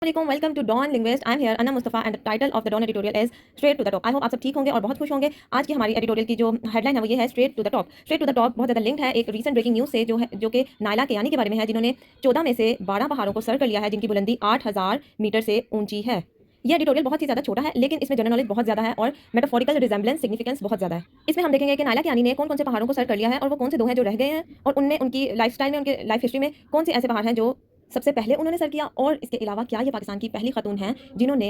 Assalamualaikum, welcome to Dawn Linguist. I'm here, Anna Mustafa, and the title of the Dawn editorial is Straight to the Top. I hope आप सब ठीक होंगे और बहुत खुश होंगे। आज की हमारी एडिटोरियल की जो हेडलाइन है वो ये है straight to the top. Straight to the top बहुत ज़्यादा लिंक्ड है एक रीसेंट ब्रेकिंग न्यूज़ से जो कि नायला कियानी के बारे में है, जिन्होंने 14 में से 12 पहाड़ों को सर कर लिया है, जिनकी बुलंदी 8000 मीटर से ऊंची है। ये एडिटोरियल बहुत ही ज़्यादा छोटा है, लेकिन इसमें जनरल नॉलेज बहुत ज़्यादा है और मेटाफोरिकल रिजेंबलेंस सिग्निफिकेंस बहुत ज़्यादा है। इसमें हम देखेंगे कि नायला कियानी ने कौन कौन से पहाड़ों को सर कर लिया है और वो कौन से दो हैं जो रह गए हैं, और उनमें उनकी लाइफस्टाइल में, उनके लाइफ हिस्ट्री में कौन से ऐसे पहाड़ हैं जो सबसे पहले उन्होंने सर किया, और इसके अलावा क्या ये पाकिस्तान की पहली खातून हैं जिन्होंने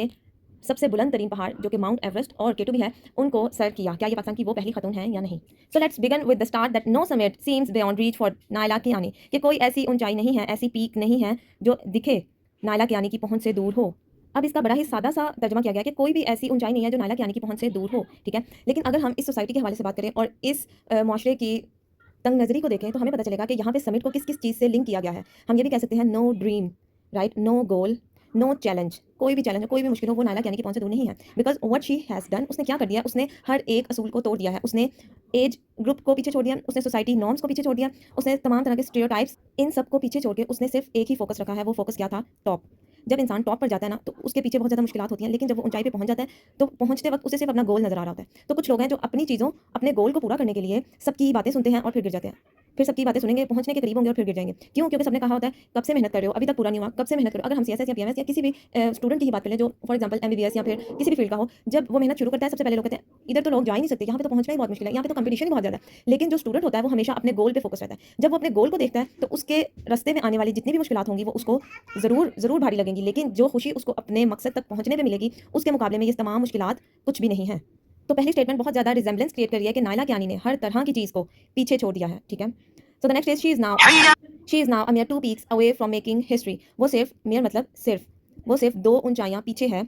सबसे बुलंद तरीन पहाड़ जो कि माउंट एवरेस्ट और केटू भी है उनको सर किया। क्या ये पाकिस्तान की वो पहली खातून हैं या नहीं? So let's begin with the start that no summit seems beyond reach for Naila Kiani, कि कोई ऐसी ऊंचाई नहीं है, ऐसी पीक नहीं है जो दिखे नायला कियानी की पहुंच से दूर हो। अब इसका बड़ा ही सादा सा तर्जमा किया गया कि कोई भी ऐसी ऊंचाई नहीं है जो नायला कियानी की पहुंच से दूर हो, ठीक है। लेकिन अगर हम इस सोसाइटी के हवाले से बात करें और इस माशरे की तंग नज़री को देखें तो हमें पता चलेगा कि यहाँ पे समिट को किस किस चीज़ से लिंक किया गया है। हम ये भी कह सकते हैं नो ड्रीम, राइट, नो गोल, नो चैलेंज। कोई भी चैलेंज, कोई भी मुश्किल हो, वो नायला कियानी की पहुंच से दूर नहीं है। Because what she has done, उसने क्या कर दिया, उसने हर एक असूल को तोड़ दिया है। उसने एज ग्रुप को पीछे छोड़ दिया, उसने सोसाइटी नॉर्म्स को पीछे छोड़ दिया, उसने तमाम तरह के स्टीरियोटाइप्स, इन सब को पीछे छोड़ के उसने सिर्फ एक ही फोकस रखा है। वो फोकस क्या था? टॉप। जब इंसान टॉप पर जाता है ना तो उसके पीछे बहुत ज़्यादा मुश्किलात होती हैं, लेकिन जब वो ऊंचाई पे पहुंच जाता है तो पहुंचते वक्त उसे सिर्फ अपना गोल नजर आ रहा होता है। तो कुछ लोग हैं जो अपनी चीज़ों, अपने गोल को पूरा करने के लिए सबकी बातें सुनते हैं और फिर गिर जाते हैं। फिर सबकी बातें सुनेंगे, पहुंचने के करीब होंगे और फिर गिर जाएंगे। क्यों? क्योंकि सबने कहा होता है कब से मेहनत कर रहे हो, अभी तक पूरा नहीं हुआ, कब से मेहनत करो। अगर हम सीएसएस या पीएमएस या किसी भी स्टूडेंट की ही बात करें जो फॉर एग्जांपल एमबीबीएस या फिर किसी भी फील्ड का हो, जब वो मेहनत शुरू करता है सबसे पहले लोग कहते हैं इधर तो लोग जा ही नहीं सकते, यहाँ पे तो पहुंचना ही बहुत मुश्किल है, यहाँ पे तो कंपटीशन ही बहुत ज़्यादा है। लेकिन जो स्टूडेंट होता है वो हमेशा अपने गोल पे फोकस रहता है। जब वो अपने गोल को देखता है तो उसके रास्ते में आने वाली जितनी भी मुश्किलात होंगी वो उसको ज़रूर ज़रूर भारी लगेंगी, लेकिन जो खुशी उसको अपने मकसद तक पहुंचने में मिलेगी उसके मुकाबले में ये तमाम मुश्किलात कुछ भी नहीं है। तो पहली स्टेटमेंट बहुत ज़्यादा रिजेंबलेंस क्रिएट कर रही है कि नायला कियानी ने हर तरह की चीज़ को पीछे छोड़ दिया है, ठीक है। So the next is she is now a mayor 2 peaks away from making history. वो सिर्फ मेयर मतलब सिर्फ, वो सिर्फ 2 ऊंचाइयां पीछे है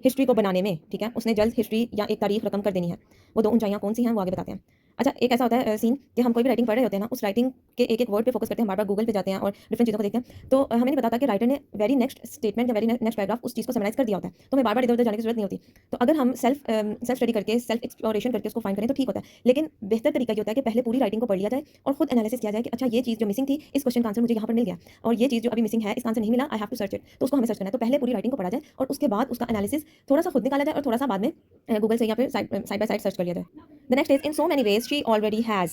हिस्ट्री को बनाने में, ठीक है। उसने जल्द हिस्ट्री या एक तारीख रकम कर देनी है। वो 2 ऊंचाइयां कौन सी हैं वो आगे बताते हैं। अच्छा, एक ऐसा होता है सीन कि हम कोई भी राइटिंग पढ़ रहे होते हैं ना, उस राइटिंग के एक एक वर्ड पे फोकस करते हैं, बार बार गूगल पे जाते हैं और डिफरेंट चीज़ों को देखते हैं, तो हमें नहीं पता था कि राइटर ने वेरी नेक्स्ट स्टेटमेंट या वेरी नेक्स्ट पैराग्राफ उस चीज़ को समराइज कर दिया होता है। तो हमें बार बार इधर उधर जाने की जरूरत नहीं होती। तो अगर हम सेल्फ स्टडी करके, सेल्फ एक्सप्लोरेशन करके उसको फाइंड करें तो ठीक होता है। लेकिन बेहतर तरीका ये होता है कि पहले पूरी राइटिंग को पढ़ लिया जाए और खुद एनालिसिस किया जाए कि अच्छा ये चीज़ जो मिसिंग थी, इस क्वेश्चन का आंसर मुझे यहाँ पर मिल गया, और ये चीज़ जो अभी मिसिंग है इसका आंसर नहीं मिला, I have to search it. तो उसको हमें सर्च करना है। तो पहले पूरी राइटिंग को पढ़ा जाए और उसके बाद उसका एनालिसिस थोड़ा सा खुद निकाला जाए और थोड़ा सा बाद में गूगल से या फिर साइड बाय साइड सर्च कर लिया जाए। The next is in so many ways she already has.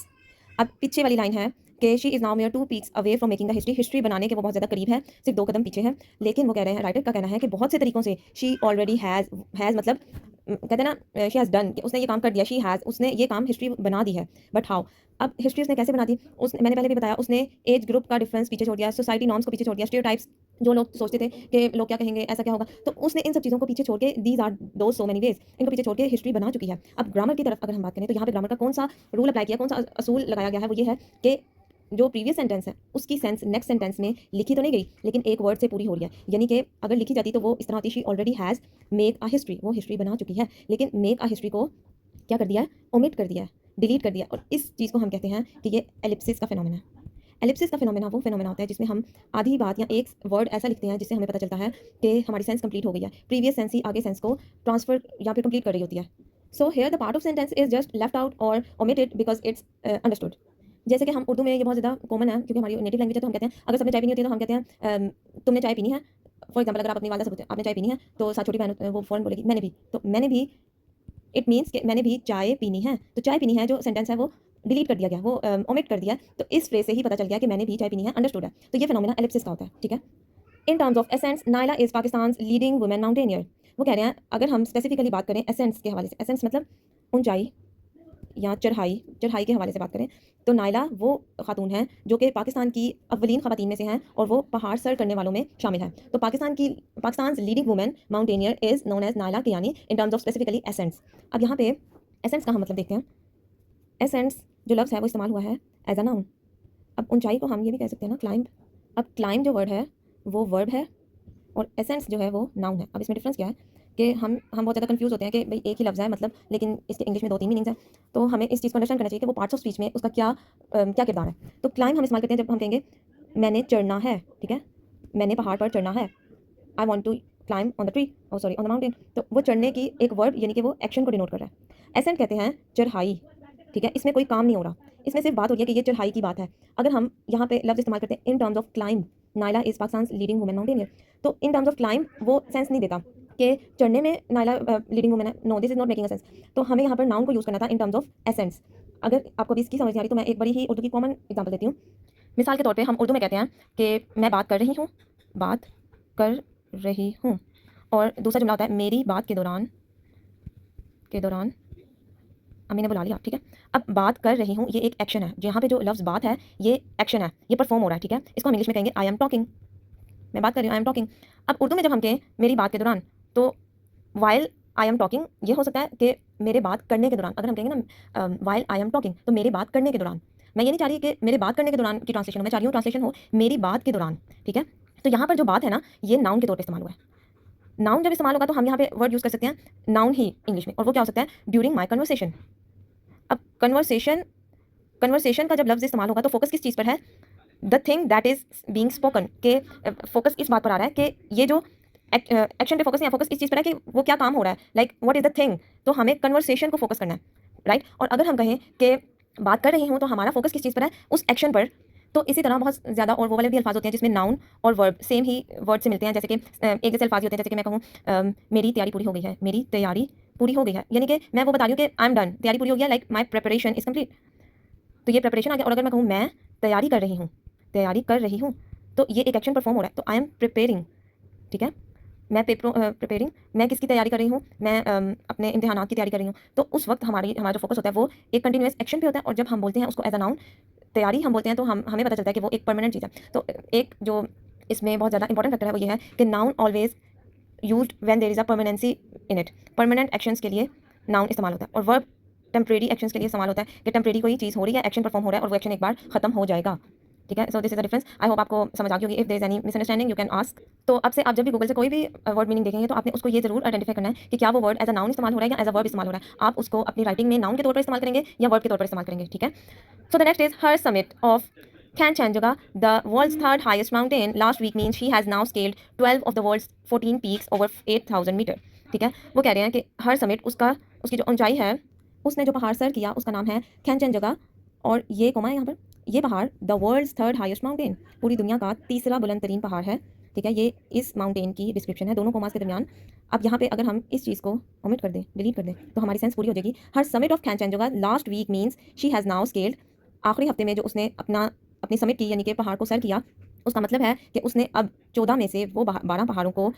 अब पीछे वाली लाइन है कि she is now mayor 2 peaks away from making the history. History बनाने के वो बहुत ज़्यादा करीब है, सिर्फ 2 कदम पीछे है। लेकिन वो कह रहे हैं, राइटर का कहना है कि बहुत से तरीकों से शी ऑलरेडी हैज़ मतलब कहते हैं ना शी हैज़ डन, कि उसने ये काम कर दिया, शी हैज़, उसने ये काम हिस्ट्री बना दी है। But how? अब हिस्ट्री उसने कैसे बना दी? उसने, मैंने पहले भी बताया, उसने एज ग्रुप का डिफरेंस पीछे छोड़ दिया, सोसाइटी नॉर्म्स को पीछे छोड़ दिया, स्टीरियोटाइप्स जो लोग सोचते थे कि लोग क्या कहेंगे, ऐसा क्या होगा, तो उसने इन सब चीज़ों को पीछे छोड़ के, दीज आर दो सो मेनी वेज, इनको पीछे छोड़ के हिस्ट्री बना चुकी है। अब ग्रामर की तरफ अगर हम बात करें तो यहाँ पे ग्रामर का कौन सा रूल अप्लाई किया, कौन सा असूल लगाया गया है, वो ये है कि जो प्रीवियस सेंटेंस है उसकी सेंस नेक्स्ट सेंटेंस में लिखी तो नहीं गई, लेकिन एक वर्ड से पूरी हो रही है। यानी कि अगर लिखी जाती तो वो इस तरह होती, she already has made a history, वो हिस्ट्री बना चुकी है, लेकिन मेक अ हिस्ट्री को क्या कर दिया है? ओमिट कर दिया है, डिलीट कर दिया। और इस चीज़ को हम कहते हैं कि ये एलिप्सिस का फिनोमेना है। एलिप्सिस का फिनोमेना वो फिनोमेना होता है जिसमें हम आधी बात या एक वर्ड ऐसा लिखते हैं जिससे हमें पता चलता है कि हमारी सेंस कंप्लीट हो गई है, प्रीवियस सेंस ही आगे सेंस को ट्रांसफर या फिर कंप्लीट कर रही होती है। So here the part of sentence is just left out और ओमिटेड बिकॉज इट्स अंडरस्टूड। जैसे कि हम उर्दू में ये बहुत ज़्यादा कॉमन है क्योंकि हमारी नेटिव लैंग्वेज है, तो हम कहते हैं अगर सबने चाय पीनी होती है तो हम कहते हैं तुमने चाय पीनी है। फॉर एग्जाम्पल अगर आप अपनी वालदा से पूछते हैं आपने चाय पीनी है, तो साथ छोटी बहन वो फ़ौरन बोलेगी मैंने भी। तो मैंने भी, इट मीन्स कि मैंने भी चाय पीनी है। तो चाय पीनी है जो सेंटेंस है वो डिलीट कर दिया गया, वो ओमिट कर दिया। तो इस फ्रेज से ही पता चल गया कि मैंने भी चाय पीनी है अंडरस्टूड है। तो ये फिनोमेना एलिप्सिस का होता है, ठीक है। इन terms of essence, Naila is Pakistan leading women mountaineer. वो कह रहे हैं, अगर हम स्पेसिफिकली बात करें एसेंस के हवाले से, एसेंस मतलब ऊंचाई या चढ़ाई, चढ़ाई के हवाले से बात करें तो नायला वो खातून है जो कि पाकिस्तान की अव्वलीन ख़वातीन में से हैं और वो पहाड़ सर करने वालों में शामिल है। तो Pakistan leading women mountaineer is known as Naila Kiani in terms of specifically essence. अब यहाँ पे एसेंस का हम मतलब देखते हैं। एसेंस जो लफ्ज़ है वो इस्तेमाल हुआ है एज अ नाउन। अब ऊंचाई को हम ये भी कह सकते हैं ना क्लाइंब। अब क्लाइंब जो वर्ड है वो वर्ब है और एसेंस जो है वो नाउन है। अब इसमें डिफरेंस क्या है कि हम बहुत ज़्यादा कंफ्यूज होते हैं कि भाई एक ही लफ्ज़ है मतलब, लेकिन इसके इंग्लिश में 2-3 मीनिंग्स हैं। तो हमें इस चीज़ को अंडरस्टैंड करना चाहिए कि वो पार्ट्स ऑफ स्पीच में उसका क्या किरदार है। तो क्लाइंब हम इस्तेमाल करते हैं जब हम कहेंगे मैंने चढ़ना है, ठीक है, मैंने पहाड़ पर चढ़ना है, I want to climb on the tree, oh sorry on the mountain. तो वो चढ़ने की एक वर्ब यानी कि वो एक्शन को डिनोट कर रहा है। एसेंट कहते हैं चढ़ाई, ठीक है, इसमें कोई काम नहीं हो रहा, इसमें सिर्फ बात हो रही है कि ये चढ़ाई की बात है। अगर हम यहाँ पे लफ्ज़ इस्तेमाल करते हैं in terms of climb, Naila is Pakistan leading women mountaineer. तो इन टर्म्स ऑफ क्लाइंब वो सेंस नहीं देता कि चढ़ने में नायला लीडिंग वुमेन है। No, this is not making a sense. तो हमें यहाँ पर नाउन को यूज़ करना था इन टर्म्स ऑफ एसेंस। अगर आपको अभी इसकी समझ नहीं आ रही तो मैं एक बड़ी ही उर्दू की कॉमन एग्जाम्पल देती हूँ। मिसाल के तौर पे हम उर्दू में कहते हैं कि मैं बात कर रही हूँ, बात कर रही हूँ। और दूसरा जुमला होता है मेरी बात के दौरान अम्मी ने बुला लिया, ठीक है। अब बात कर रही हूँ ये एक एक्शन है, जहाँ पे जो लफ्ज़ बात है ये एक्शन है, ये परफॉर्म हो रहा है, ठीक है। इसको हम इंग्लिश में कहेंगे आई एम टॉकिंग, मैं बात कर रही हूँ, आई एम टॉकिंग। अब उर्दू में जब हम कहें मेरी बात के दौरान, तो वाइल आई एम टॉकिंग ये हो सकता है कि मेरे बात करने के दौरान। अगर हम कहेंगे ना वाइल आई एम टॉकिंग, तो मेरे बात करने के दौरान। मैं ये नहीं चाह रही कि मेरे बात करने के दौरान की ट्रांसलेशन हो, मैं चाह रही हूँ ट्रांसलेशन हो मेरी बात के दौरान, ठीक है। तो यहाँ पर जो बात है ना, ये नाउन के तौर पर इस्तेमाल हुआ है। नाउन जब इस्तेमाल होगा तो हम यहाँ पे वर्ड यूज़ कर सकते हैं नाउन ही इंग्लिश में, और वो क्या हो सकता है ड्यूरिंग माई कन्वर्सेशन। अब कन्वर्सेशन का जब लफ्ज़ इस्तेमाल होगा तो फोकस किस चीज़ पर है, the thing that is being spoken, के फोकस इस बात पर आ रहा है कि ये जो एक्शन पे फोकस नहीं है, फोकस इस चीज़ पर है कि वो क्या काम हो रहा है, like what is the thing. तो हमें कन्वर्सेशन को फोकस करना है, राइट। और अगर हम कहें कि बात कर रही हूँ तो हमारा फोकस किस चीज़ पर है, उस एक्शन पर। तो इसी तरह बहुत ज़्यादा और वो वाले भी अल्फाज होते हैं जिसमें नाउन और वर्ब सेम ही वर्ड से मिलते हैं। जैसे कि एक जैसे अल्फाज होते हैं, जैसे कि मैं कहूँ मेरी तैयारी पूरी हो गई है, मेरी तैयारी पूरी हो गई है, यानी कि मैं वो बता रही हूँ कि आई एम डन, तैयारी पूरी हो गया, like my preparation is complete. तो ये प्रिपरेशन आ गया। और अगर मैं कहूँ मैं तैयारी कर रही हूँ, तो ये एक एक्शन परफॉर्म हो रहा है, तो आई एम प्रिपेयरिंग, ठीक है। मैं प्रिपेयरिंग, मैं किसकी तैयारी कर रही हूँ, मैं अपने इम्तिहानात की तैयारी कर रही हूँ। तो उस वक्त हमारा जो फोकस होता है वो एक कंटिन्यूअस एक्शन पे होता है। और जब हम बोलते हैं उसको एज अ नाउन तैयारी हम बोलते हैं, तो हमें पता चलता है कि वो एक परमानेंट चीज़ है। तो एक जो इसमें बहुत ज़्यादा इंपॉर्टेंट फैक्टर है वो ये है कि noun always used when there is a permanency in it. Permanent actions के लिए नाउन इस्तेमाल होता है, और वर्ब टेम्परेरी एक्शंस के लिए इस्तेमाल होता है कि टेम्परेरी कोई चीज़ हो रही है, एक्शन परफॉर्म हो रहा है और वो एक्शन एक बार खत्म हो जाएगा, ठीक है। So this is the difference. I hope आपको समझ आ गई होगी। If there is any misunderstanding you can ask. तो अब से आप जब भी गूगल से कोई भी वर्ड मीनिंग देखेंगे तो आपने उसको ये जरूर आइडेंटिफाई करना है कि क्या वो वर्ड एज अ नाउन इस्तेमाल हो रहा है या एज अ वर्ब इस्तेमाल हो रहा है। आप उसको अपनी राइटिंग में नाउन के तौर पर इस्तेमाल करेंगे या वर्ब के तौर पर इस्तेमाल करेंगे, ठीक है। So the next is her summit of Kanchenjunga, the world's third highest mountain, last week means she has now scaled 12 of the world's 14 peaks over 8,000 metre, ठीक है। वो कह रहे हैं कि हर समिट उसकी जो ऊंचाई है, उसने जो पहाड़ सर किया उसका नाम है कैंचनजंगा। और ये कोमा है यहाँ पर, ये पहाड़ the world's third highest mountain, पूरी दुनिया का तीसरा बुलंद तरीन पहाड़ है, ठीक है। ये इस माउंटेन की डिस्क्रिप्शन है, दोनों कोमास के दरमियान। अब यहाँ पे अगर हम इस चीज़ को ओमिट कर दें, डिलीट कर दें, तो हमारी सेंस पूरी हो जाएगी। Her summit of Kanchenjunga last week means she has now scaled, आखिरी हफ्ते में जो उसने अपनी समिट की यानी कि पहाड़ को सर किया, उसका मतलब है कि उसने अब 14 में से वो 12 पहाड़ों को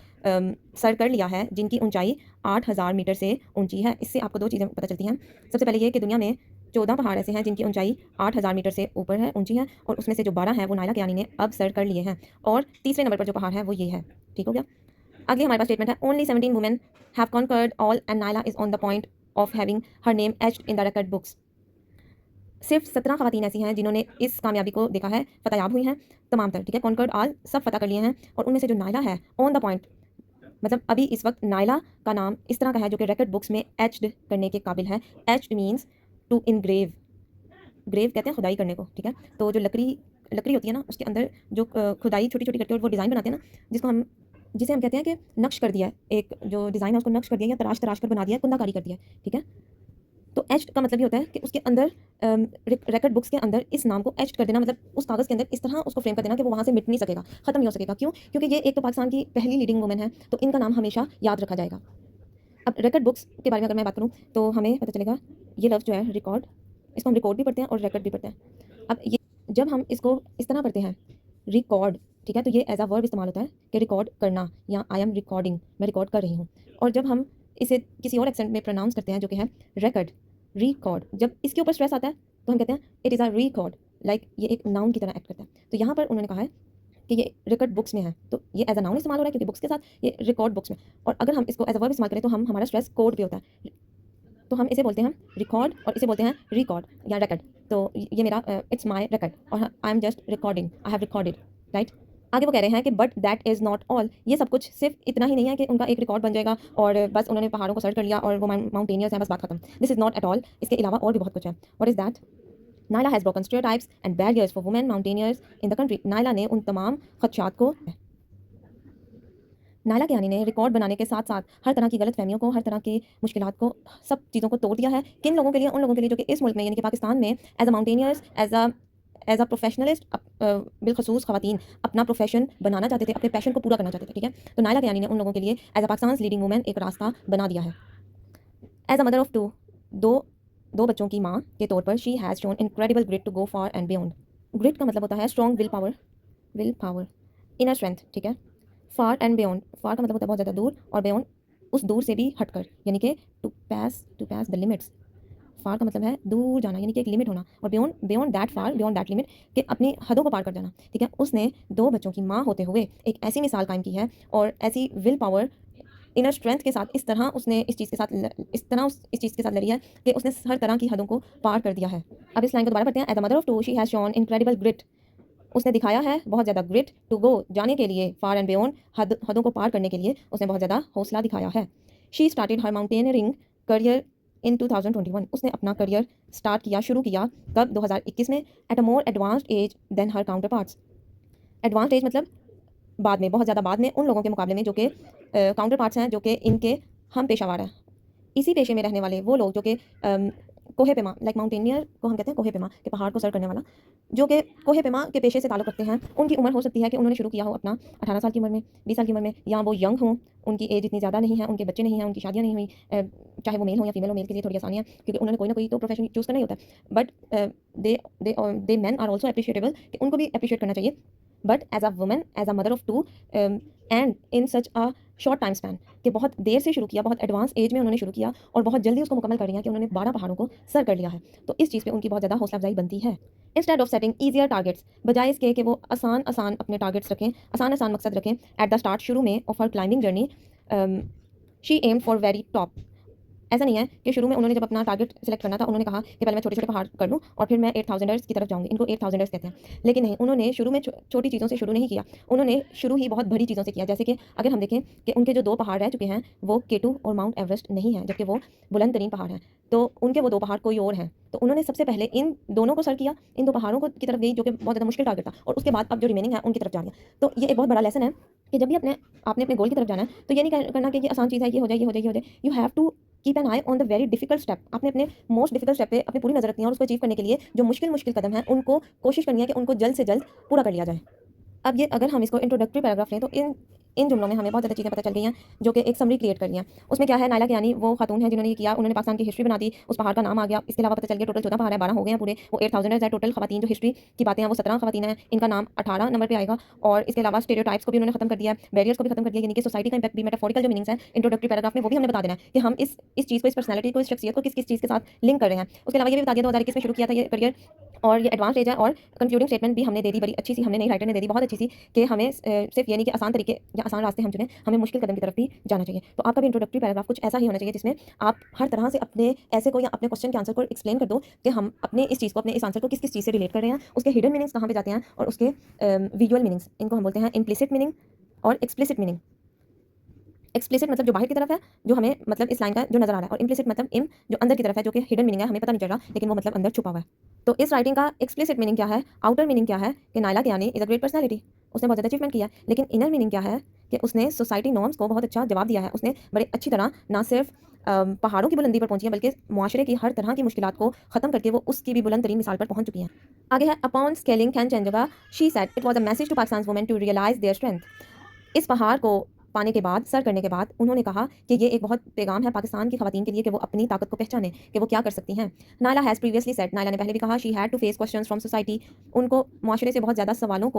सर कर लिया है जिनकी ऊंचाई 8,000 मीटर से ऊंची है। इससे आपको दो चीज़ें पता चलती हैं। सबसे पहले ये कि दुनिया में 14 पहाड़ ऐसे हैं जिनकी ऊंचाई 8,000 मीटर से ऊपर है, ऊंची है, और उसमें से जो 12 हैं वो नायला कियानी ने अब सर कर लिए हैं। और तीसरे नंबर पर जो पहाड़ है वो ये है, ठीक हो गया। अगली हमारे पास स्टेटमेंट है only 17 women have conquered all and Naila is on the point of having her name etched in the record books. सिर्फ 17 खवातीन ऐसी हैं जिन्होंने इस कामयाबी को देखा है, फतहयाब हुई हैं तमाम तर, ठीक है। कॉन्कर्ड ऑल, सब फतह कर लिए हैं। और उनमें से जो नायला है ऑन द पॉइंट, मतलब अभी इस वक्त नायला का नाम इस तरह का है जो कि रिकॉर्ड बुक्स में एच्ड करने के काबिल है। Etched means to engrave, grave कहते हैं खुदाई करने को, ठीक है। तो जो लकड़ी होती है ना, उसके अंदर जो खुदाई छोटी छोटी करके और वो डिज़ाइन बनाते हैं ना, जिसे हम कहते हैं कि नक्श कर दिया है, एक जो डिज़ाइन है उसको नक्श कर दिया या तराश तराश कर बना दिया, कुंदाकारी कर दिया, ठीक है। तो एच्ड का मतलब ये होता है कि उसके अंदर रिकॉर्ड बुक्स के अंदर इस नाम को एच्ड कर देना, मतलब उस कागज़ के अंदर इस तरह उसको फ्रेम कर देना कि वो वहाँ से मिट नहीं सकेगा, ख़त्म नहीं हो सकेगा। क्यों? क्योंकि ये एक तो पाकिस्तान की पहली लीडिंग वुमेन है, तो इनका नाम हमेशा याद रखा जाएगा। अब रिकॉर्ड बुक्स के बारे में अगर मैं बात करूँ तो हमें पता चलेगा ये लफ्ज़ जो है रिकॉर्ड, इसको हम रिकॉर्ड भी पढ़ते हैं और रिकॉर्ड भी पढ़ते हैं। अब ये जब हम इसको इस तरह पढ़ते हैं रिकॉर्ड, ठीक है, तो ये एज अ वर्ब इस्तेमाल होता है कि रिकॉर्ड करना, या आई एम रिकॉर्डिंग, मैं रिकॉर्ड कर रही हूँ। और जब हम इसे किसी और एक्सेंट में प्रोनाउंस करते हैं जो कि है रिकॉर्ड, रिकॉर्ड, जब इसके ऊपर स्ट्रेस आता है तो हम कहते हैं it is a record, like ये एक नाउन की तरह एक्ट करता है। तो यहाँ पर उन्होंने कहा है कि ये रिकॉर्ड बुक्स में है, तो ये एज अ नाउन इस्तेमाल हो रहा है क्योंकि बुक्स के साथ ये रिकॉर्ड बुक्स में। और अगर हम इसको एज अ वर्ब इस्तेमाल करें तो हमारा स्ट्रेस कोड पे होता है, तो हम इसे बोलते हैं रिकॉर्ड और इसे बोलते हैं रिकॉर्ड या रिकॉर्ड। तो ये मेरा इट्स माय रिकॉर्ड और I am just recording, I have recorded, right. आगे वो कह रहे हैं कि but that is not all, ये सब कुछ सिर्फ इतना ही नहीं है कि उनका एक रिकॉर्ड बन जाएगा और बस उन्होंने पहाड़ों को सर्च कर लिया और वो माउंटेनियर्स हैं, बस बात खत्म। This is not at all, इसके अलावा और भी बहुत कुछ है। What is that? Naila has broken stereotypes and barriers for women mountaineers in the country. Naila ने उन तमाम खदशात को, नायला कियानी ने रिकॉर्ड बनाने के साथ साथ हर तरह की गलतफहमियों को, हर तरह की मुश्किलात को, सब चीज़ों को तोड़ दिया है। किन लोगों के लिए? उन लोगों के लिए जो कि इस मुल्क में यानी कि पाकिस्तान में as a mountaineers, as a professionalist बिलखसूस ख़वातीन अपना प्रोफेशन बनाना चाहते थे, अपने पैशन को पूरा करना चाहते थे, ठीक है। तो नायला कियानी ने उन लोगों के लिए as a Pakistan leading women एक रास्ता बना दिया है। As a mother of two, दो बच्चों की माँ के तौर पर she has shown incredible grit to go for and beyond. Grit का मतलब होता है strong will power, inner strength, ठीक है। फार एंड बियॉन्ड, फार का मतलब होता है बहुत ज़्यादा दूर, और बियॉन्ड उस दूर से भी हटकर, यानी कि टू पास द लिमिट्स। फार का मतलब है दूर जाना, यानी कि एक लिमिट होना, और beyond that far, beyond that limit, कि अपनी हदों को पार कर जाना, ठीक है। उसने दो बच्चों की माँ होते हुए एक ऐसी मिसाल कायम की है, और ऐसी विल पावर, इनर स्ट्रेंथ के साथ इस तरह उसने इस चीज़ के साथ लड़ी है कि उसने हर तरह की हदों को पार कर दिया है। अब इस लाइन को दोबारा पढ़ते हैं। As a mother of two she has shown incredible grit, उसने दिखाया है बहुत ज़्यादा ग्रिट, टू गो जाने के लिए, फार एंड बियॉन्ड हदों को पार करने के लिए उसने बहुत ज़्यादा हौसला दिखाया है। She started her mountaineering career in 2021, उसने अपना करियर शुरू किया कब, 2021 में, at a more advanced age than her counterparts. Advanced age मतलब बाद में, बहुत ज़्यादा बाद में, उन लोगों के मुकाबले में जो कि काउंटर पार्ट्स हैं, जो कि इनके हम पेशावर हैं, इसी पेशे में रहने वाले वो लोग जो कि कोहे पेमा, लाइक माउंटेनियर को हम कहते हैं कोहे पेमा, के पहाड़ को सर करने वाला, जो कि कोहे पेमा के पेशे से ताल्लुक़ रखते हैं। उनकी उम्र हो सकती है कि उन्होंने शुरू किया हो अपना 18 साल की उम्र में, 20 साल की उम्र में, या वो यंग हों, उनकी एज इतनी ज़्यादा नहीं है, उनके बच्चे नहीं हैं, उनकी शादियाँ नहीं हुई, चाहे वो मेल हो या फीमेल हो, मेल के लिए थोड़ी आसानी है क्योंकि उन्होंने कोई ना कोई तो प्रोफेशन चूज़ करना ही होता है। But they man are also appreciable, कि उनको भी अप्रिशिएट करना चाहिए। But as a woman, as a mother of two, and in such a short time span, कि बहुत देर से शुरू किया, बहुत एडवांस एज में उन्होंने शुरू किया, और बहुत जल्दी उसको मुकम्मल कर लिया कि उन्होंने 12 पहाड़ों को सर कर लिया है। तो इस चीज़ पे उनकी बहुत ज़्यादा हौसला अफजाई बनती है। Instead of setting easier targets, बजाय इसके कि वो आसान अपने टारगेट्स रखें, आसान मकसद रखें, एट द स्टार्ट, शुरू में, of her climbing journey, she aim for very top. ऐसा नहीं है कि शुरू में उन्होंने जब अपना टारगेट सेलेक्ट करना था, उन्होंने कहा कि पहले मैं छोटे-छोटे पहाड़ कर लूँ और फिर मैं 8000ers की तरफ जाऊँगी। इनको 8000ers कहते हैं। लेकिन नहीं, उन्होंने शुरू में छोटी चीज़ों से शुरू नहीं किया। उन्होंने शुरू ही बहुत बड़ी चीज़ों से किया। जैसे कि अगर हम देखें कि उनके जो 2 पहाड़ रह चुके हैं, वो K2 और माउंट एवरेस्ट नहीं है, जबकि वो बुलंद तरीन पहाड़ हैं। तो उनके वो 2 पहाड़ कोई और हैं। तो उन्होंने सबसे पहले इन दोनों को सर किया, इन 2 पहाड़ों को की तरफ गई, जो कि बहुत ज़्यादा मुश्किल टारगेट था, और उसके बाद अब जो रिमेनिंग है उनकी तरफ जा रही है। तो ये एक बहुत बड़ा लेसन है कि जब भी आपने अपने गोल की तरफ जाना है, तो ये नहीं करना कि ये आसान चीज़ है, ये हो जाए, ये हो जाए, ये हो जाए। You have to keep an eye on the very difficult step. आपने अपने मोस्ट डिफिकल्ट स्टेप पे अपनी पूरी नज़र रखनी है, और उसको अचीव करने के लिए जो मुश्किल कदम हैं, उनको कोशिश करनी है कि उनको जल्द से जल्द पूरा कर लिया जाए। अब ये अगर हम इसको इंट्रोडक्टरी पैराग्राफ लें, तो इन जुमलों में हमें बहुत ज़्यादा चीज़ें पता चल गई हैं, जो कि एक समरी क्रिएट कर रही हैं। उसमें क्या है, नायला कियानी वो खातून है जिन्होंने ये किया, उन्होंने पाकिस्तान की हिस्ट्री बना दी, उस पहाड़ का नाम आ गया। इसके अलावा पता चल गया टोटल 14 पहाड़ है, 12 हो गए हैं पूरे, वो 8000 है। टोटल खवातीन जो हिस्ट्री की बातें हैं वो 17 खवातीन हैं, इनका नाम 18 नंबर पे आएगा। और इसके अलावा स्टेरियोटाइप्स को भी उन्होंने खत्म कर दिया है, बैरियर्स को भी खत्म कर दिया, यानी कि सोसाइटी का इंपैक्ट भी, मेटाफोरिकल जो मीनिंग्स हैं इंट्रोडक्टरी पैराग्राफ में, वो भी हमने बता देना है कि हम इस चीज़ को, इस पर्सनैलिटी को, इस शख्सियत को किस चीज़ के साथ लिंक कर रहे हैं। उसके अलावा ये भी बता दिया 2021 में शुरू किया था ये करियर, और ये एडवांस एज है। और कंक्लूडिंग स्टेटमेंट भी हमने दे दी, बड़ी अच्छी सी हमने, नई राइटर ने दे दी, बहुत अच्छी सी, कि हमें सिर्फ ये नहीं कि आसान तरीके या आसान रास्ते हम चुनें, हमें मुश्किल कदम की तरफ भी जाना चाहिए। तो आपका भी इंट्रोडक्टरी पैराग्राफ कुछ ऐसा ही होना चाहिए, जिसमें आप हर तरह से अपने ऐसे को या अपने क्वेश्चन के आंसर को एक्सप्लेन कर दो कि हम अपने इस चीज़ को, अपने इस आंसर को किस चीज़ से रिलेट कर रहे हैं, उसके हिडन मीनिंग्स कहाँ पे जाते हैं, और उसके विजुअल मीनिंग्स, इनको हम बोलते हैं इम्प्लिसिट मीनिंग और एक्सप्लिसिट मीनिंग। एक्सप्लिसिट मतलब जो बाहर की तरफ है, जो हमें मतलब इस लाइन का जो नजर आ रहा है, और इम्प्लिसिट मतलब जो अंदर की तरफ है, जो कि हिडन मीनिंग है, हमें पता नहीं चल रहा, लेकिन वो मतलब अंदर छुपा हुआ है। तो इस राइटिंग का एक्सप्लिसिट मीनिंग क्या है, आउटर मीनिंग क्या है, कि Naila Kiani is a great personality, उसने बहुत ज़्यादा अचीवमेंट किया है। लेकिन इनर मीनिंग क्या है, कि उसने सोसाइटी नॉर्म्स को बहुत अच्छा जवाब दिया है। उसने बड़े अच्छी तरह ना सिर्फ पहाड़ों की बुलंदी पर पहुंची है, बल्कि मुआशरे की हर तरह की मुश्किलात को खत्म करके वो उसकी भी बुलंद तरीन मिसाल पर पहुंच चुकी हैं। आगे है, upon scaling Kanchenjunga she said it was a message to Pakistan women to realise their strength. इस पहाड़ को पाने के बाद, सर करने के बाद, उन्होंने कहा कि ये एक बहुत पैगाम है पाकिस्तान की खवातीन के लिए कि वो अपनी ताकत को पहचानें, कि वो क्या कर सकती हैं। Naila has previously said, Naila ने पहले भी कहा, she had to face questions from society, उनको मुआशरे से बहुत ज़्यादा सवालों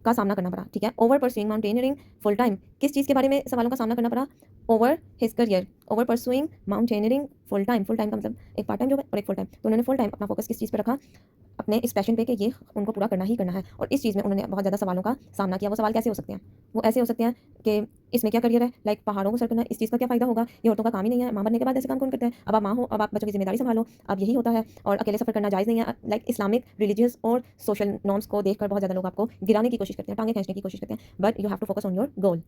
का सामना करना पड़ा, ठीक है। Over pursuing mountaineering full time, किस चीज़ के बारे में सवालों का सामना करना पड़ा, over his career, over pursuing mountaineering full time का मतलब एक पार्ट टाइम जॉब है और एक फुल टाइम। तो उन्होंने फुल टाइम अपना फोकस किस चीज़ पर रखा, अपने इस पैशन पे, कि ये उनको पूरा करना ही करना है। और इस चीज़ में उन्होंने बहुत ज़्यादा सवालों का सामना किया। वो सवाल कैसे हो सकते हैं, वो ऐसे हो सकते हैं कि इसमें क्या करियर है, लाइक पहाड़ों को सर करना, इस चीज़ का क्या फ़ायदा होगा, ये औरतों का काम ही नहीं है, माँ बनने के बाद ऐसे काम कौन करता है, अब आप माँ हो, अब आप बच्चों की जिम्मेदारी संभालो, अब यही होता है, और अकेले सफ़र करना जायज़ नहीं है। लाइक इस्लामिक, रिलीजियस और सोशल नॉर्म्स को देखकर बहुत ज़्यादा लोग आपको गिराने की कोशिश करते हैं, टांगे खींचने की कोशिश करते हैं, but you have to focus on your goal.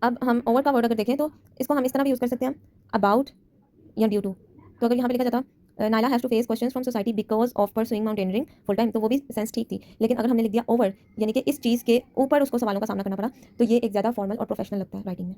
अब हम ओवर का वर्ड अगर देखें, तो इसको हम इस तरह भी यूज़ कर सकते हैं, अबाउट या ड्यू टू। तो अगर यहाँ पे लिखा जाता Naila has to face questions from society because of pursuing mountaineering full time, तो वो भी सेंस ठीक थी। लेकिन अगर हमने लिख दिया ओवर, यानी कि इस चीज़ के ऊपर उसको सवालों का सामना करना पड़ा, तो ये एक ज़्यादा फॉर्मल और प्रोफेशनल लगता है राइटिंग में।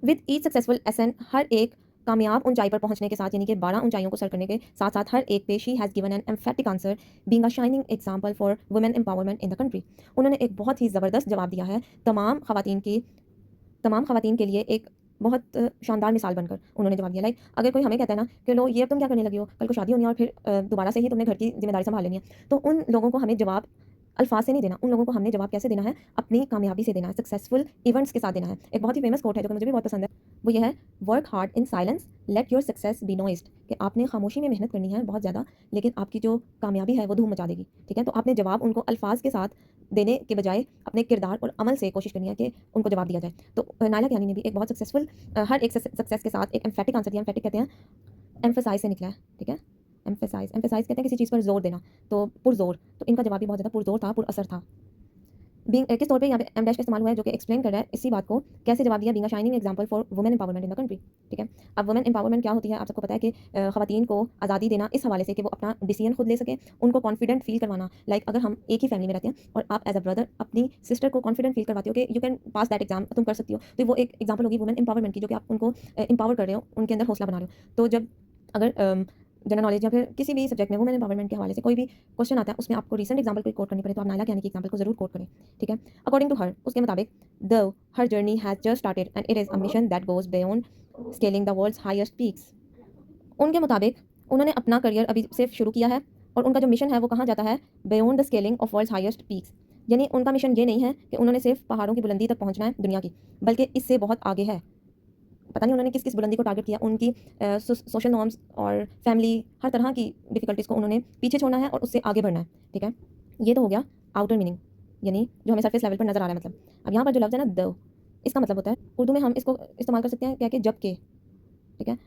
विद ईच सक्सेसफुल एसेंट, हर एक कामयाब ऊंचाई पर पहुंचने के साथ यानी कि 12 ऊंचाइयों को सर करने के साथ साथ हर एक पे she has given an emphatic answer being a shining example for women empowerment in the country. उन्होंने एक बहुत ही ज़बरदस्त जवाब दिया है तमाम खवातीन के लिए एक बहुत शानदार मिसाल बनकर उन्होंने जवाब दिया। लाइक अगर कोई हमें कहता है ना कि लो ये अब तुम क्या करने लगी हो, कल को शादी होनी है और फिर दोबारा से ही तुमने घर की जिम्मेदारी संभाल लेनी है, तो उन लोगों को हमें जवाब अल्फाज से नहीं देना, उन लोगों को हमने जवाब कैसे देना है, अपनी कामयाबी से देना है, सक्सेसफुल इवेंट्स के साथ देना है। एक बहुत ही फेमस कोट है जो कि मुझे भी बहुत पसंद है, वो ये है, work hard in silence let your success be noised, कि आपने खामोशी में मेहनत करनी है बहुत ज़्यादा, लेकिन आपकी जो कामयाबी है वो धूम मचा देगी। ठीक है, तो आपने जवाब उनको अल्फाज के साथ देने के बजाय अपने किरदार और अमल से कोशिश करनी है कि उनको जवाब दिया जाए। तो नायला कियानी ने भी एक बहुत सक्सेसफुल हर एक सक्सेस के साथ एक एम्फेटिक आंसर दिया। एम्फेटिक कहते हैं एम्फेसाइज से निकला है। ठीक है, एम्फेसाइज कहते हैं किसी चीज़ पर जोर देना, तो पुरजोर, तो इनका जवाब भी बहुत ज़्यादा पुरजोर था, पुरअसर था। किस तौर पे यहाँ पे एम डैश का इस्तेमाल हुआ है जो कि एक्सप्लेन कर रहा है इसी बात को, कैसे जवाब दिया, being a shining example for women empowerment in the country. ठीक है, अब वुमेन एम्पावरमेंट क्या होती है, आप सबको पता है कि खवातीन को आज़ादी देना इस हवाले से कि वो अपना डिसीजन खुद ले सकें, उनको कॉन्फिडेंट फील करवाना। लाइक अगर हम एक ही फैमिली में रहते हैं और आप एज अ ब्रदर अपनी सिस्टर को कॉन्फिडेंट फील करवाते हो कि you can pass that exam, तुम कर सकती हो, तो वो एक एग्जाम्पल होगी वुमेन एम्पावरमेंट की, जो कि आप उनको एम्पावर कर रहे हो, उनके अंदर हौसला बना रहे हो। तो जब अगर जनरल नॉलेज या फिर किसी भी सब्जेक्ट में वुमेन एम्पावरमेंट के हवाले से कोई भी क्वेश्चन आता है, उसमें आपको रीसेंट एग्जाम्पल कोई कोट करनी पड़े, तो आप नायला कियानी की एग्जाम्पल को जरूर कोट करें। ठीक है, अकॉर्डिंग टू हर, उसके मुताबिक, the her journey has just started and it is a mission that goes beyond scaling the world's highest peaks. उनके मुताबिक उन्होंने अपना करियर अभी सिर्फ शुरू किया है और उनका जो मिशन है वो कहाँ जाता है, beyond the scaling of world's highest peaks. यानी उनका मिशन ये नहीं है कि उन्होंने सिर्फ पहाड़ों की बुलंदी तक पहुँचना है दुनिया की, बल्कि इससे बहुत आगे है। पता नहीं उन्होंने किस किस बुलंदी को टारगेट किया, उनकी सोशल नॉर्म्स और फैमिली, हर तरह की डिफिकल्टीज़ को उन्होंने पीछे छोड़ना है और उससे आगे बढ़ना है। ठीक है, ये तो हो गया आउटर मीनिंग, यानी जो हमें सरफेस लेवल पर नजर आ रहा है। मतलब अब यहाँ पर जो लफ्ज़ है ना द, इसका मतलब होता है उर्दू में हम इसको इस्तेमाल कर सकते हैं क्या कि जब के। ठीक है,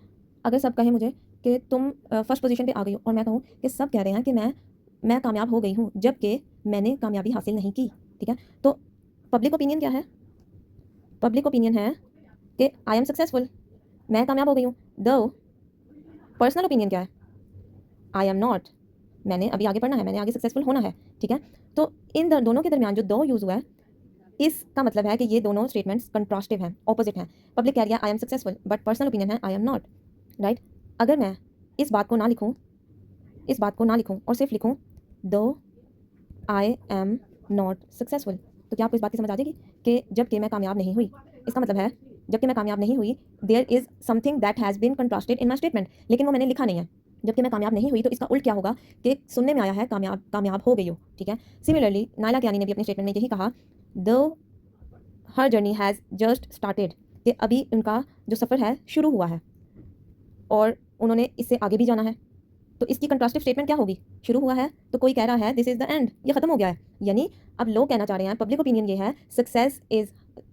अगर सब कहें मुझे कि तुम फर्स्ट पोजीशन पे आ गई हो और मैं कहूँ कि सब कह रहे हैं कि मैं कामयाब हो गई हूँ जबकि मैंने कामयाबी हासिल नहीं की। ठीक है, तो पब्लिक ओपिनियन क्या है, पब्लिक ओपिनियन है कि आई एम सक्सेसफुल, मैं कामयाब हो गई हूँ। द पर्सनल ओपिनियन क्या है, आई एम नॉट, मैंने अभी आगे पढ़ना है, मैंने आगे सक्सेसफुल होना है। ठीक है, तो इन दोनों के दरमियान जो दो यूज़ हुआ है, इसका मतलब है कि ये दोनों स्टेटमेंट्स कंट्रास्टिव हैं, ऑपोजिट हैं। पब्लिक कह रही है I am successful, but personal opinion है आई एम नॉट। राइट, अगर मैं इस बात को ना लिखूँ, और सिर्फ लिखूँ दो आई एम नॉट सक्सेसफुल, तो क्या आपको इस बात की समझ आ जाएगी कि जबकि मैं कामयाब नहीं हुई, इसका मतलब है जबकि मैं कामयाब नहीं हुई, there is something that has been contrasted in my statement, लेकिन वो मैंने लिखा नहीं है। जबकि मैं कामयाब नहीं हुई, तो इसका उल्ट क्या होगा कि सुनने में आया है कामयाब हो गई हो। ठीक है, सिमिलरली नायला कियानी ने भी अपने स्टेटमेंट में यही कहा, the her journey has just started, कि अभी उनका जो सफ़र है शुरू हुआ है और उन्होंने इससे आगे भी जाना है। तो इसकी कंट्रास्टिव स्टेटमेंट क्या होगी, शुरू हुआ है तो कोई कह रहा है दिस इज़ द एंड, ये खत्म हो गया है। यानी अब लोग कहना चाह रहे हैं, पब्लिक ओपिनियन ये है, सक्सेस इज़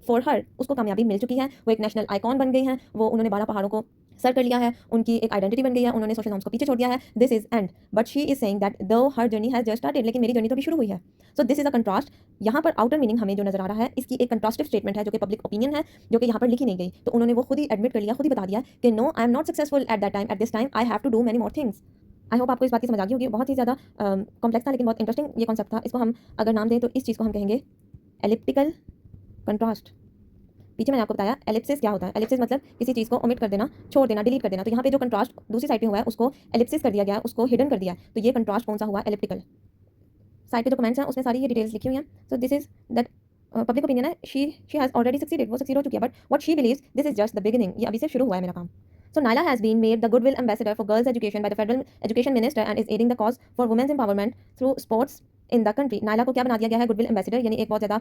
फॉर हर, उसको कामयाबी मिल चुकी है, वो एक नेशनल आइकॉन बन गई हैं, वो उन्होंने 12 पहाड़ों को सर कर लिया है, उनकी एक आइडेंटिटी बन गई है, उन्होंने सोशल नॉर्म्स को पीछे छोड़ दिया है, this is end, but she is saying that though her journey has just started, लेकिन मेरी जर्नी तो अभी शुरू हुई है। So this is a contrast. यहाँ पर आउटर मीनिंग हमें जो नजर आ रहा है, इसकी एक कंट्रास्टिव स्टेटमेंट है जो कि पब्लिक ओपिनियन है, जो कि यहाँ पर लिखी नहीं गई, तो उन्होंने वो खुद ही एडमिट कर लिया, खुद ही बता दिया कि no I am not successful at that time, at this time I have to do many more things. I hope आपको इस बात की समझ आ गई होगी। बहुत ही ज़्यादा कॉम्प्लेक्स था लेकिन बहुत इंटरेस्टिंग ये कॉन्सेप्ट था। इसको हम अगर नाम दें तो इस चीज़ को हम कहेंगे एलिप्टिकल कंट्रास्ट। पीछे मैंने आपको बताया एलिप्सिस क्या होता है, एलिप्सिस मतलब किसी चीज़ को ओमिट कर देना, छोड़ देना, डिलीट कर देना। तो यहाँ पे जो कंट्रास्ट दूसरी साइड पे हुआ है उसको एलिप्सिस कर दिया गया है, उसको हिडन कर दिया है। तो ये कंट्रास्ट कौन सा हुआ, एलिप्टिकल। साइड पे जो कमेंट्स हैं उसमें सारी ये डिटेल्स लिखी हुई हैं। सो this is that public opinion है, शी हैज़ ऑलरेडी सक्सीडेड, वो सक्सीड हो चुकी है, but what she beliefs this is just the beginning, ये अभी से शुरू हुआ है मेरा काम। So Naila has been made the Goodwill Ambassador for Girls Education by the Federal Education Minister and is aiding the cause for women's empowerment through sports in the country. Naila को क्या बना दिया गया है, गुडविल एम्बेसडर, यानी एक बहुत ज़्यादा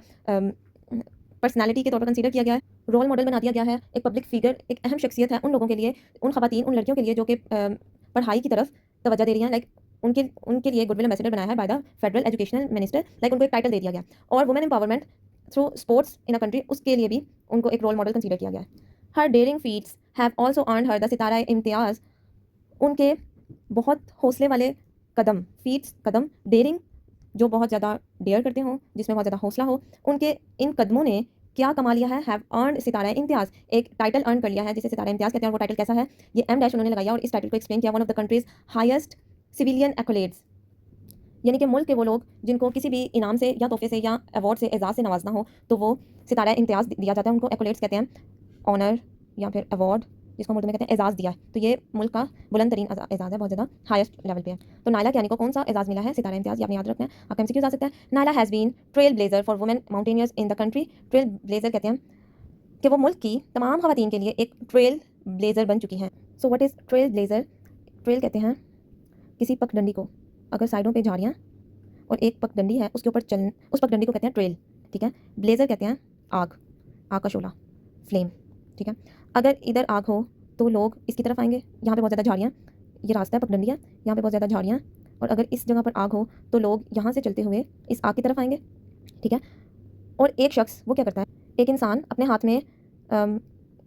पर्सनैलिटी के तौर पर कंसीडर किया गया है, रोल मॉडल बना दिया गया है, एक पब्लिक फिगर, एक अहम शख्सियत है उन लोगों के लिए, उन खवातीन, उन लड़कियों के लिए जो कि पढ़ाई की तरफ तवज्जो दे रही हैं। लाइक उनके लिए गुडविल एम्बेसडर बनाया है by the federal educational minister, like उनको एक टाइटल दे दिया गया। और women empowerment through sports in a country, उसके लिए भी उनको एक रोल मॉडल कंसीडर किया गया है। Her daring feats have also earned her the Sitara Imtiaz, उनके बहुत हौसले वाले कदम, फीट्स कदम, डेयरिंग जो बहुत ज़्यादा डेयर करते हों, जिसमें बहुत ज़्यादा हौसला हो, उनके इन कदमों ने क्या कमा लिया है, हैव अर्नड सितारा इम्तियाज़, एक टाइटल अर्न कर लिया है जिसे सितारा इम्तियाज़ कहते हैं। और वो टाइटल कैसा है, ये एम डैश उन्होंने लगाया और इस टाइटल को एक्सप्लेन किया, one of the country's highest civilian accolades, यानी कि मुल्क के वो लोग जिनको किसी भी इनाम से या तोहफे से या अवार्ड से, एजाज़ से नवाजना हो, तो वो सितारा इम्तियाज़ दिया जाता है, उनको एक्कोलेड्स कहते हैं, ऑनर या फिर अवार्ड जिसको उर्दू में कहते हैं एजाज़ दिया है, तो ये मुल्क का बुलंद तरीन एजाज़ है, बहुत ज़्यादा हाईएस्ट लेवल पे है। तो नायला कियानी को कौन सा एजाज़ मिला है? सितारा इम्तियाज़, ये आपने याद रखना है, आपका एमसीक्यूज़ आ सकता है। Naila has been trailblazer for women mountaineers in the country. Trailblazer कहते हैं कि वो मुल्क की तमाम ख़वातीन के लिए एक ट्रेल ब्लेजर बन चुकी हैं। So what is trail blazer? Trail कहते हैं किसी पगडंडी को, अगर साइडों पे झाड़ियाँ और एक पगडंडी है उसके ऊपर चल, उस पगडंडी को कहते हैं ट्रेल, ठीक है। ब्लेजर कहते हैं आग, आग का शोला, फ्लेम, ठीक है। अगर इधर आग हो तो लोग इसकी तरफ आएंगे, यहाँ पे बहुत ज़्यादा झाड़ियाँ, ये रास्ता है पगडंडी है, यहाँ पे बहुत ज़्यादा झाड़ियाँ, और अगर इस जगह पर आग हो तो लोग यहाँ से चलते हुए इस आग की तरफ आएंगे, ठीक है। और एक शख्स वो क्या करता है, एक इंसान अपने हाथ में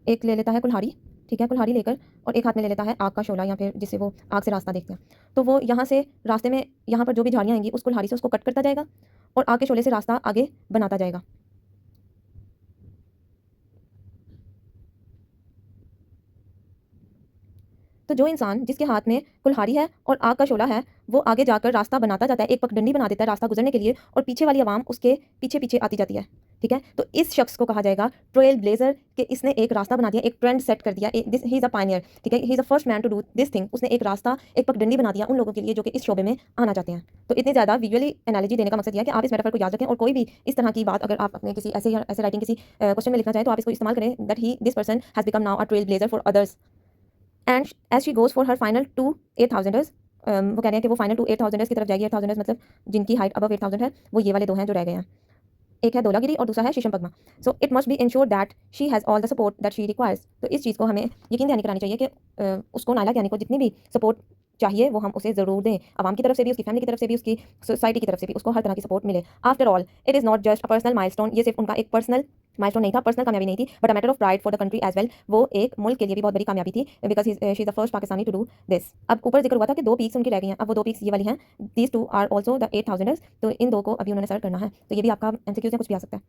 एक ले लेता है कुल्हाड़ी, ठीक है, कुल्हाड़ी लेकर, और एक हाथ में ले लेता है आग का शोला, या फिर जिससे वो आग से रास्ता देखते हैं। तो वो यहाँ से रास्ते में यहाँ पर जो भी झाड़ियाँ आएंगी उस कुल्हाड़ी से उसको कट करता जाएगा और आग के शोले से रास्ता आगे बनाता जाएगा। तो जो इंसान जिसके हाथ में कुल्हाड़ी है और आग का शोला है वो आगे जाकर रास्ता बनाता जाता है, एक पगडंडी बना देता है रास्ता गुजरने के लिए, और पीछे वाली आवाम उसके पीछे पीछे आती जाती है, ठीक है। तो इस शख्स को कहा जाएगा ट्रेल ब्लेजर, कि इसने एक रास्ता बना दिया, एक ट्रेंड सेट कर दिया, this he is a pioneer, ठीक है, he is the first man to do this thing. उसने एक रास्ता, एक पगडंडी बना दिया उन लोगों के लिए जो कि इस शोबे में आना चाहते हैं। तो इतनी ज़्यादा विजुअली एनालॉजी देने का मकसद यह है कि आप इस मेटाफर को याद रखें, और कोई भी इस तरह की बात अगर आप अपने किसी ऐसे राइटिंग किसी क्वेश्चन में लिखना चाहें तो आप इसको इस्तेमाल करें, that he this person has become now a trailblazer for others and as she goes for her final two 8,000ers। वो कह रहे हैं कि वो फाइनल टू 8,000ers की तरफ जाएगी। 8,000ers मतलब जिनकी हाइट अबव 8,000 है, वो ये वाले दो हैं जो रह गए हैं, एक है धौलागिरी और दूसरा है Shishapangma. So it must be ensure that she has all the support that she requires. तो इस चीज़ को हमें यकीन दहानी करानी चाहिए कि उसको नायला कियानी को जितनी भी सपोर्ट चाहिए वो हम उसे ज़रूर दें, आवाम की तरफ से भी, उसकी फैमिली की तरफ से भी, उसकी सोसाइटी की तरफ से भी, उसको हर तरह की सपोर्ट मिले। After all it is not just a personal milestone, ये सिर्फ उनका एक पर्सनल माइलस्टोन नहीं था, पर्सनल कामयाबी नहीं थी, but a matter of pride for the country as well. वो एक मुल्क के लिए भी बहुत बड़ी कामयाबी थी, because she is the first Pakistani to do this. अब ऊपर जिक्र हुआ था कि 2 पीक्स उनकी रह गई हैं, अब वो 2 पीक्स ये वाली हैं, these two are also the 8,000ers। तो इन दो को अभी उन्होंने सर करना है, तो ये भी आपका एमसीक्यूज़ में कुछ भी आ सकता है।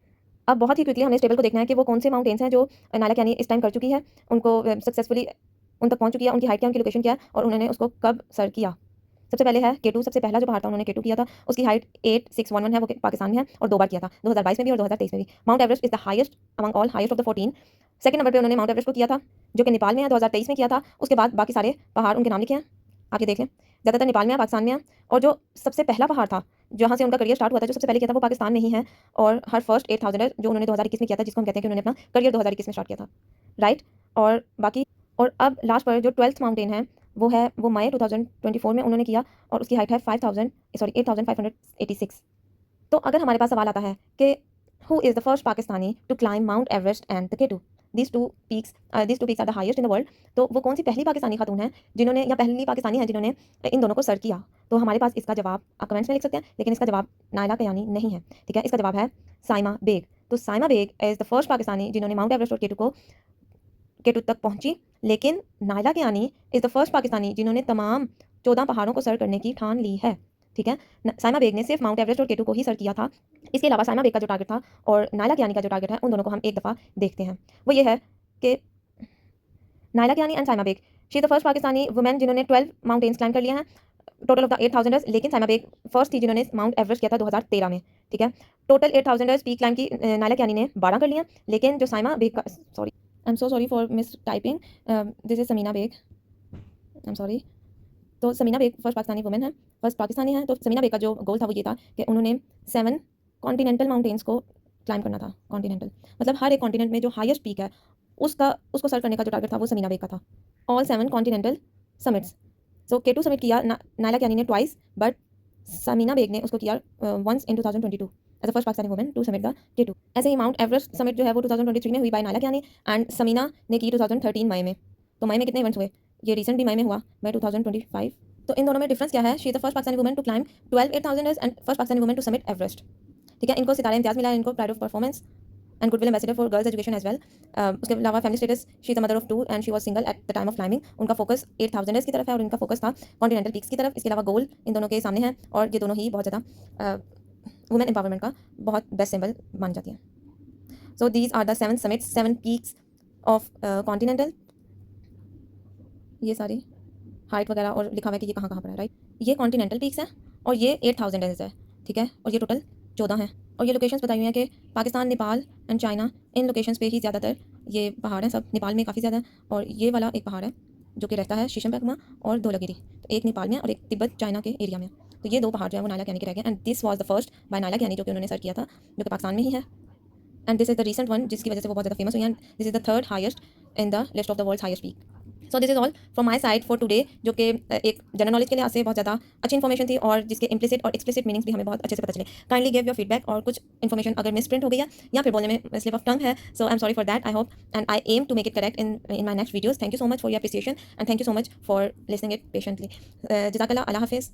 अब बहुत ही क्विकली हमने इस टेबल को देखना है कि वो कौन से माउंटेन्स हैं जो नायला कियानी इस टाइम कर चुकी है, उनको सक्सेसफुली उन तक पहुंच चुकी है, उनकी हाइट क्या, उनकी लोकेशन क्या है, और उन्होंने उसको कब सर किया। सबसे पहले है केटू, सबसे पहला जो पहाड़ था उन्होंने केटू किया था, उसकी हाइट 8611 है, वो पाकिस्तान में है, और 2 बार किया था, 2022 में भी और 2023 में भी। Mount Everest is the highest among all, highest of the 14। Second number पे उन्होंने माउंट एवरेस्ट को किया था, जो कि नेपाल में है, 2023 में किया था। उसके बाद बाकी सारे पहाड़ उनके नाम लिखे हैं, आप ये देख लें, ज़्यादातर नेपाल में है, पाकिस्तान में है। और जो सबसे पहला पहाड़ था जहाँ से उनका करियर स्टार्ट हुआ था, जो सबसे पहले किया था, वो पाकिस्तान में ही है, और हर फर्स्ट 8,000 जो उन्होंने 2021 में किया था, जिसको हम कहते हैं कि उन्होंने अपना करियर 2021 में स्टार्ट किया था, राइट। और बाकी, और अब लास्ट पर जो 12th माउंटेन है वो है, वो मई 2024 में उन्होंने किया, और उसकी हाइट है 8,586। तो अगर हमारे पास सवाल आता है कि who is the first Pakistani to climb Mount Everest and the K2, these two peaks are the highest in the world, तो वो कौन सी पहली पाकिस्तानी खातून है जिन्होंने, या पहली पाकिस्तानी है जिन्होंने इन दोनों को सर किया। तो हमारे पास इसका जवाब आप कमेंट्स में लिख सकते हैं, लेकिन इसका जवाब नायला कियानी नहीं है, ठीक है। इसका जवाब है साइमा बेग। तो Saima Baig is the first Pakistani जिन्होंने माउंट एवरेस्ट और केटू तक पहुंची, लेकिन Naila Kiani is the first Pakistani जिन्होंने तमाम 14 पहाड़ों को सर करने की ठान ली है, ठीक है। साइमा बेग ने सिर्फ माउंट एवरेस्ट और केटू को ही सर किया था। इसके अलावा साइमा बेग का जो टारगेट था और नायला कियानी का जो टारगेट है, उन दोनों को हम एक दफ़ा देखते हैं। वो ये है कि Naila Kiani and Saima Baig, she is the first Pakistani women जिन्होंने 12 माउंटेन्स क्लाइम कर लिया हैं, टोटल ऑफ द 8,000ers। लेकिन साइमा बेग फर्स्ट थी जिन्होंने माउंट एवरेस्ट किया था 2013 में, ठीक है। टोटल 8,000ers पीक क्लाइम की नायला कियानी ने 12 कर लिया, लेकिन जो साइमा बेग का, sorry I am so sorry for mistyping, this is Samina Baig, I am sorry. तो समीना बेग फर्स्ट पाकिस्तानी वुमेन है, फर्स्ट पाकिस्तानी है। तो समीना बेग का जो गोल था वो ये था कि उन्होंने 7 कॉन्टिनेंटल माउंटेन्स को क्लाइम करना था। कॉन्टिनेंटल मतलब हर एक कॉन्टिनेंट में जो हाईएस्ट पीक है उसको सर करने का जो टारगेट था वो समीना बेग का था। All 7 continental summits. So K2 summit किया नायला कियानी ने ट्वाइस, बट समीना बेग ने उसको किया once in 2022 as a first Pakistani women to summit the K2. ऐसे ही माउंट एवरेस्ट समिट जो है वो 2023 में हुई बाय नायला कियानी, एंड समीना ने की 2013 मई में। तो मई में कितने इवेंट्स हुए, ये रिसेंट भी मई में हुआ, मई 2025। तो इन दोनों में डिफरेंस क्या है, she is the first Pakistani women to climb 12 8,000ers and first Pakistani women to summit Everest, ठीक है। इनको सितारा इम्तियाज़ मिला है, इनको pride of performance and goodwill ambassador for girls education as well. उसके अलावा family status, she is the mother of 2 and she was single at the time of climbing. उनका focus 8,000ers की तरफ है और इनका फोकस था कॉन्टिनेंटल पीक्स की तरफ। इसके अलावा गोल इन दोनों के सामने है, और ये दोनों ही बहुत ज़्यादा वुमेन एम्पावरमेंट का बहुत बेस्ट सिंबल मानी जाती है। So these are the 7 summits, 7 peaks of continental. ये सारी हाइट वगैरह और लिखा हुआ है कि ये कहाँ कहाँ पर है, राइट। ये कॉन्टिनेंटल पीक्स हैं और ये 8,000 है, ठीक है। और ये टोटल 14 हैं, और ये लोकेशंस बताई हुई हैं कि Pakistan, Nepal and China, in locations पे ही ज़्यादातर ये पहाड़ है सब नेपाल में काफ़ी ज़्यादा, और ये वाला एक पहाड़ है जो कि रहता है शीशमपैकमा और धौलागिरी। तो एक नेपाल में और एक तिब्बत चाइना के एरिया में। तो ये 2 पहाड़ जो है वो नायला कैनी के रह गए, and this was the first by Naila Kiani जो कि उन्होंने सर्च किया था, जो कि पाकिस्तान में ही है। And this is the recent one जिसकी वजह से वो बहुत ज़्यादा फेमस हुई, and this is the third highest in the list of the world's highest peak. So this is all from my side for today, जो कि एक जनरल नॉलेज के लिहाज से बहुत ज़्यादा अच्छी इन्फॉर्मेशन थी, और जिसके इम्प्लिसिट और एक्सप्लिसिट मीनिंग्स भी हमें बहुत अच्छे से पता चले। काइंडली गिव योर फीडबैक, और कुछ इन्फॉर्मेशन अगर मिस प्रिंट हो गई है या फिर बोलने में स्लिप ऑफ टंग है, so I am sorry for that. I hope and I am to make it correct in my next videos. Thank you so much for your appreciation, and thank you so much for listening it patiently. जज़ाकल्लाह, अल्लाह हाफिज़।